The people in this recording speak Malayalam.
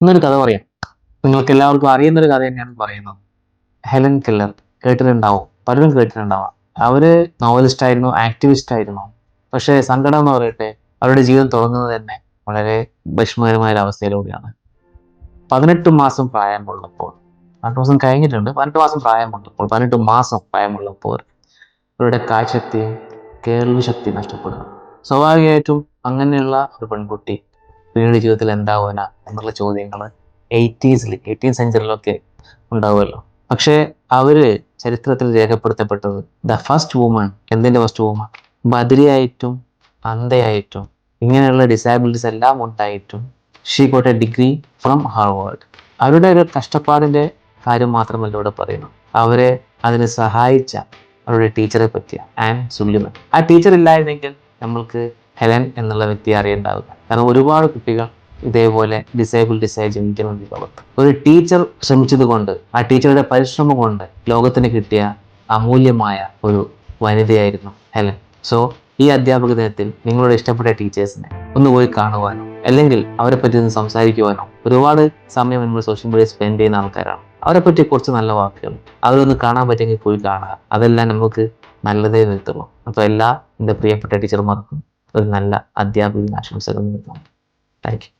എന്നൊരു കഥ പറയാം. നിങ്ങൾക്ക് എല്ലാവർക്കും അറിയുന്നൊരു കഥ തന്നെയാണ് പറയുന്നത്. ഹെലൻ കെല്ലർ കേട്ടിട്ടുണ്ടാവും, പലരും കേട്ടിട്ടുണ്ടാവാം. അവര് നോവലിസ്റ്റ് ആയിരുന്നു, ആക്ടിവിസ്റ്റ് ആയിരുന്നു. പക്ഷേ സങ്കടം എന്ന് പറയട്ടെ, അവരുടെ ജീവിതം തുടങ്ങുന്നത് തന്നെ വളരെ വിഷമകരമായ ഒരു അവസ്ഥയിലൂടെയാണ്. 18 മാസം പ്രായമുള്ളപ്പോൾ, 18 മാസം കഴിഞ്ഞിട്ടുണ്ട്, 18 മാസം പ്രായമുള്ളപ്പോൾ, 18 മാസം പ്രായമുള്ളപ്പോൾ അവരുടെ കാഴ്ചശക്തിയും കേൾവി ശക്തി നഷ്ടപ്പെടുക. സ്വാഭാവികമായിട്ടും അങ്ങനെയുള്ള ഒരു പെൺകുട്ടി പിന്നീട് ജീവിതത്തിൽ എന്താവാനാ എന്നുള്ള ചോദ്യങ്ങൾ 18th സെഞ്ചുറിയിലൊക്കെ ഉണ്ടാവുമല്ലോ. പക്ഷേ അവര് ചരിത്രത്തിൽ രേഖപ്പെടുത്തപ്പെട്ടത് ദ ഫസ്റ്റ് വുമൺ. എന്തിന്റെ ഫസ്റ്റ് വുമൺ? ബധിരയായിട്ടും അന്ധയായിട്ടും ഇങ്ങനെയുള്ള ഡിസാബിലിറ്റീസ് എല്ലാം ഉണ്ടായിട്ടും she got A degree from Harvard. അവരുടെ ഒരു കഷ്ടപ്പാടിന്റെ കാര്യം മാത്രമല്ല ഇവിടെ പറയുന്നു, അവരെ അതിന് സഹായിച്ച അവരുടെ ടീച്ചറെ പറ്റിയ ആൻ സുല്ലിവൻ. ആ ടീച്ചർ ഇല്ലായിരുന്നെങ്കിൽ നമ്മൾക്ക് ഹെലൻ എന്നുള്ള വ്യക്തിയെ അറിയണ്ടാവില്ല. കാരണം ഒരുപാട് കുട്ടികൾ ഇതേപോലെ ഡിസേബിലിറ്റീസ് ആയി ജനിക്കുന്നുണ്ട് ഈ ലോകത്ത്. ഒരു ടീച്ചർ ശ്രമിച്ചത് കൊണ്ട്, ആ ടീച്ചറുടെ പരിശ്രമം കൊണ്ട് ലോകത്തിന് കിട്ടിയ അമൂല്യമായ ഒരു വനിതയായിരുന്നു ഹെലൻ. സോ ഈ അധ്യാപക ദിനത്തിൽ നിങ്ങളുടെ ഇഷ്ടപ്പെട്ട ടീച്ചേഴ്സിനെ ഒന്ന് പോയി കാണുവാനോ അല്ലെങ്കിൽ അവരെ പറ്റി ഒന്ന് സംസാരിക്കുവാനോ, ഒരുപാട് സമയം നമ്മൾ സോഷ്യൽ മീഡിയ സ്പെൻഡ് ചെയ്യുന്ന ആൾക്കാരാണ്. അവരെ പറ്റി കുറച്ച് നല്ല വാക്കുകൾ അവരൊന്ന് കാണാൻ പറ്റുമെങ്കിൽ പോയി കാണുക. അതെല്ലാം നമുക്ക് നല്ലതേ നിർത്തുള്ളൂ. അപ്പോൾ എല്ലാ എൻ്റെ പ്രിയപ്പെട്ട ടീച്ചർമാർക്കും ഒരു നല്ല അധ്യാപക ആശംസകൾ നൽകുന്നു. Thank you.